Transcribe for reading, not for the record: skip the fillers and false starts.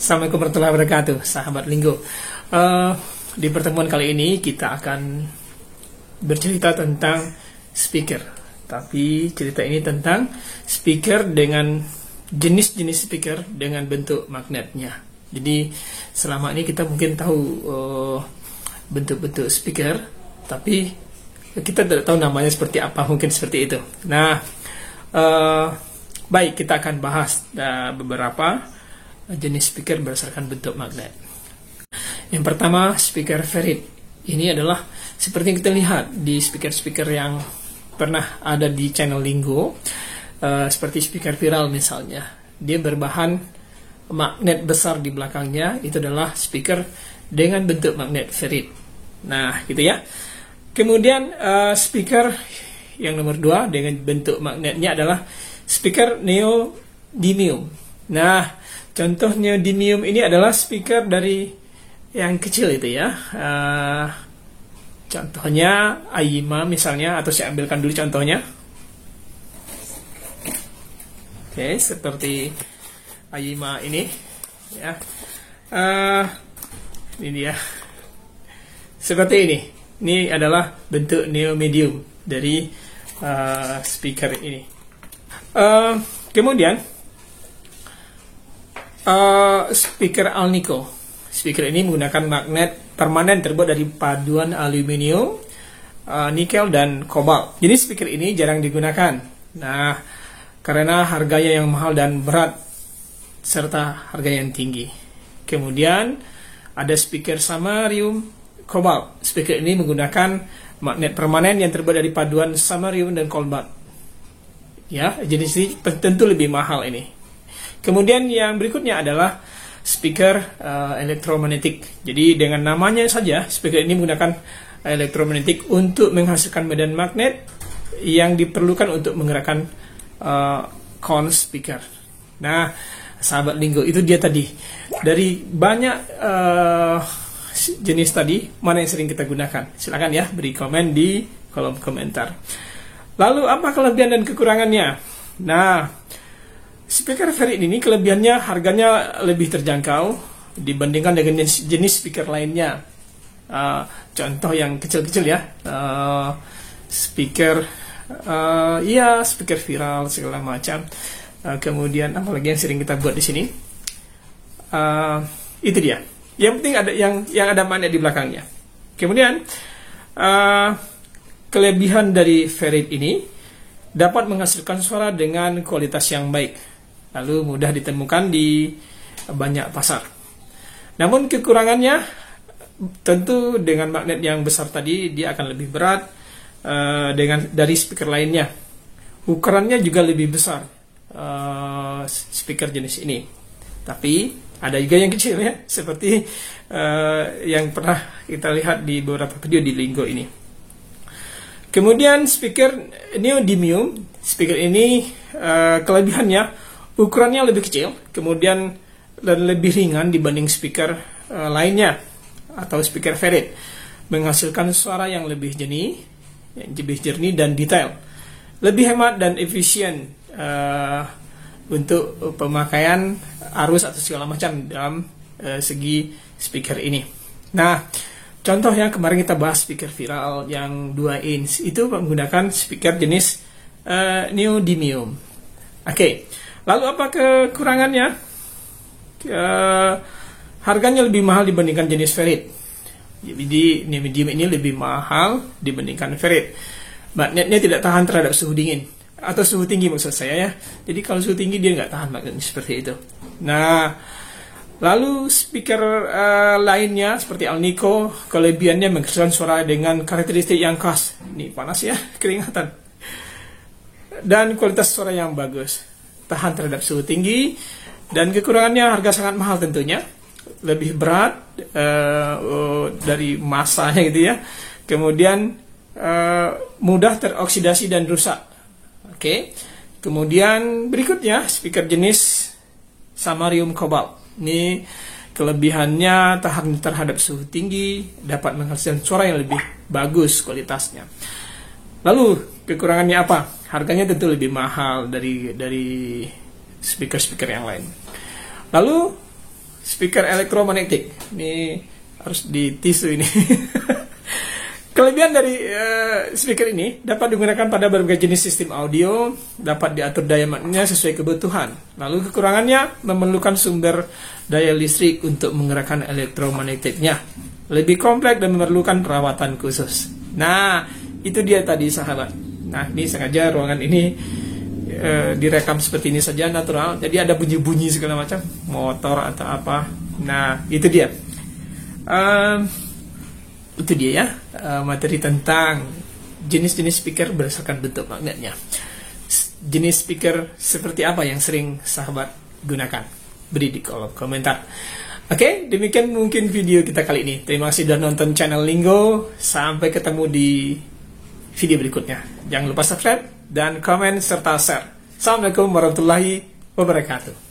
Assalamualaikum warahmatullahi wabarakatuh, sahabat Linggo. Di pertemuan kali ini kita akan bercerita tentang speaker. Tapi cerita ini tentang speaker dengan jenis-jenis speaker dengan bentuk magnetnya. Jadi selama ini kita mungkin tahu bentuk-bentuk speaker, tapi kita tidak tahu namanya seperti apa, mungkin seperti itu. Nah, baik, kita akan bahas beberapa jenis speaker berdasarkan bentuk magnet. Yang pertama, speaker ferrite. Ini adalah seperti yang kita lihat di speaker-speaker yang pernah ada di channel Linggo, seperti speaker viral misalnya. Dia berbahan magnet besar di belakangnya, itu adalah speaker dengan bentuk magnet ferrite. Nah, gitu ya. Kemudian speaker yang nomor 2 dengan bentuk magnetnya adalah speaker neodymium. Nah, contoh neodymium ini adalah speaker dari yang kecil itu ya. Contohnya Ayima misalnya, atau saya ambilkan dulu contohnya. Oke, seperti Ayima ini ya. Ini dia. Seperti ini. Ini adalah bentuk neomedium dari speaker ini. Kemudian speaker Alnico. Speaker ini menggunakan magnet permanen terbuat dari paduan aluminium, nikel, dan kobalt. Jadi speaker ini jarang digunakan. Nah, karena harganya yang mahal dan berat serta harga yang tinggi. Kemudian ada speaker samarium kobalt. Speaker ini menggunakan magnet permanen yang terbuat dari paduan samarium dan kobalt. Ya, jenis ini tentu lebih mahal ini. Kemudian yang berikutnya adalah speaker elektromagnetik. Jadi dengan namanya saja, speaker ini menggunakan elektromagnetik untuk menghasilkan medan magnet yang diperlukan untuk menggerakkan cone speaker. Nah, sahabat Linggo, itu dia tadi. Dari banyak jenis tadi, mana yang sering kita gunakan? Silakan ya, beri komen di kolom komentar. Lalu apa kelebihan dan kekurangannya? Nah, speaker ferrite ini kelebihannya harganya lebih terjangkau dibandingkan dengan jenis speaker lainnya. Contoh yang kecil-kecil ya, speaker speaker viral segala macam. Kemudian apalagi yang sering kita buat di sini? Itu dia. Yang penting ada yang ada magnet di belakangnya. Kemudian kelebihan dari ferrite ini dapat menghasilkan suara dengan kualitas yang baik, lalu mudah ditemukan di banyak pasar. Namun kekurangannya tentu dengan magnet yang besar tadi, dia akan lebih berat dari speaker lainnya. Ukurannya juga lebih besar speaker jenis ini. Tapi ada juga yang kecil ya, seperti yang pernah kita lihat di beberapa video di Linggo ini. Kemudian speaker neodymium, speaker ini kelebihannya ukurannya lebih kecil, kemudian dan lebih ringan dibanding speaker lainnya atau speaker ferrite, menghasilkan suara yang lebih jernih dan detail, lebih hemat dan efisien untuk pemakaian arus atau segala macam dalam segi speaker ini. Nah, contoh yang kemarin kita bahas speaker viral yang 2 inch itu menggunakan speaker jenis neodymium. Oke, lalu apa kekurangannya? Harganya lebih mahal dibandingkan jenis ferrite. Jadi neodymium ini lebih mahal dibandingkan ferrite. Magnetnya tidak tahan terhadap suhu dingin atau suhu tinggi maksud saya ya. Jadi kalau suhu tinggi dia nggak tahan magnetnya seperti itu. Nah, lalu speaker lainnya seperti Alnico, kelebihannya menghasilkan suara dengan karakteristik yang khas. Ini panas ya, keringatan. Dan kualitas suara yang bagus, tahan terhadap suhu tinggi. Dan kekurangannya harga sangat mahal tentunya, lebih berat dari masanya gitu ya. Kemudian mudah teroksidasi dan rusak. Oke. Kemudian berikutnya speaker jenis samarium kobalt. Ini kelebihannya tahan terhadap suhu tinggi, dapat menghasilkan suara yang lebih bagus kualitasnya. Lalu kekurangannya apa? Harganya tentu lebih mahal dari speaker-speaker yang lain. Lalu speaker elektromagnetik. Ini harus ditisu ini. Kelebihan dari speaker ini dapat digunakan pada berbagai jenis sistem audio, dapat diatur daya magnetnya sesuai kebutuhan. Lalu kekurangannya memerlukan sumber daya listrik untuk menggerakkan elektromagnetiknya. Lebih kompleks dan memerlukan perawatan khusus. Nah, itu dia tadi sahabat. Nah, ini sengaja ruangan ini direkam seperti ini saja natural. Jadi ada bunyi-bunyi segala macam, motor atau apa. Nah, itu dia. Itu dia ya, materi tentang jenis-jenis speaker berdasarkan bentuk magnetnya. Jenis speaker seperti apa yang sering sahabat gunakan? Beri di kolom komentar. Oke, demikian mungkin video kita kali ini. Terima kasih sudah nonton channel Linggo. Sampai ketemu di video berikutnya. Jangan lupa subscribe dan komen serta share. Assalamualaikum warahmatullahi wabarakatuh.